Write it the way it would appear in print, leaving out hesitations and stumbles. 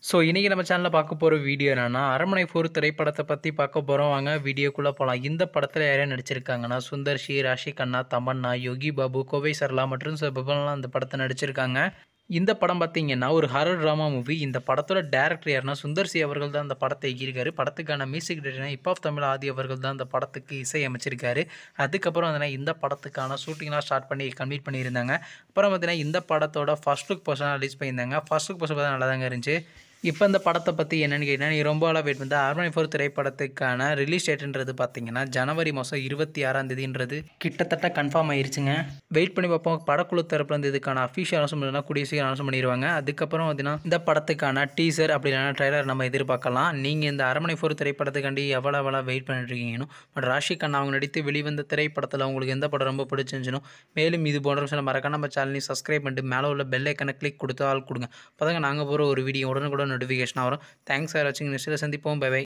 So இன்றைக்கி நம்ம சேனலில் பார்க்க போகிற வீடியோ என்னென்னா அரண்மனை 4 திரைப்படத்தை பற்றி பார்க்க போகிறோம். வாங்க வீடியோக்குள்ளே போகலாம். இந்த படத்தில் யாரையா நடிச்சிருக்காங்கன்னா சுந்தர் சி, ராஷி கண்ணா, தமன்னா, யோகி பாபு, கோவை சரளா மற்றும் பிரபலம்லாம் இந்த படத்தை நடிச்சிருக்காங்க. இந்த படம் பார்த்தீங்கன்னா ஒரு ஹாரர் ட்ராமா மூவி. இந்த படத்தோட டேரக்டர் யாருன்னா சுந்தர் சி அவர்கள் தான் இந்த படத்தை இயக்கியிருக்காரு. படத்துக்கான music director Hip Hop Tamil Aadhi அவர்கள் தான் இந்த படத்துக்கு இசை அமைச்சிருக்காரு. அதுக்கப்புறம் பார்த்தீங்கன்னா இந்த படத்துக்கான ஷூட்டிங்லாம் ஸ்டார்ட் பண்ணி கம்ப்ளீட் பண்ணியிருந்தாங்க. அப்புறம் பார்த்தீங்கன்னா இந்த படத்தோட ஃபர்ஸ்ட் லுக் போஸ்டர் ரிலீஸ் பண்ணியிருந்தாங்க. ஃபர்ஸ்ட் லுக் போஸ்டர் பார்த்தா நல்லா தாங்க இருந்துச்சு. இப்போ இந்த படத்தை பற்றி என்னென்னு கேட்டிங்கன்னா, நீ ரொம்ப நாளாக வெயிட் பண்ண அரண்மனை 4 திரைப்படத்துக்கான ரிலீஸ் டேட்டுன்றது பார்த்தீங்கன்னா ஜனவரி மாதம் 26 கிட்டத்தட்ட கன்ஃபார்ம் ஆயிருச்சுங்க. வெயிட் பண்ணி பார்ப்போம். படக்குழு தரப்புலேருந்து இதுக்கான அஃபிஷியல் அனௌன்ஸ்மெண்ட் கூடிய சீக்கிரம் அனௌன்ஸ் பண்ணிடுவாங்க. அதுக்கப்புறம் பார்த்தீங்கன்னா இந்த படத்துக்கான டீசர் அப்படி இல்லைனா ட்ரைலர் நம்ம எதிர்பார்க்கலாம். நீங்கள் இந்த அரண்மனை 4 திரைப்படத்துக்காண்டி எவ்வளோ வெயிட் பண்ணிட்டுருக்கீங்கன்னு பட் ராஷி கண்ணா அவங்க நடித்து வெளிவந்த திரைப்படத்தில் உங்களுக்கு எந்த படம் ரொம்ப பிடிச்சிருந்துச்சுனோ மேலும் இது போன்ற விஷயம் மறக்காம நம்ம சேனலையும் சப்ஸ்கிரைப் பண்ணிட்டு மேலே உள்ள பெல் ஐக்கனை கிளிக் கொடுத்து ஆள் கொடுங்க. அப்போ தாங்க நாங்கள் போகிற ஒரு வீடியோ உடனுக்குடன் நோட்டிஃபிகேஷன் வரும். தேங்க்ஸ் ஃபார் வாட்சிங். நெக்ஸ்ட்டில் சந்திப்போம். Bye by.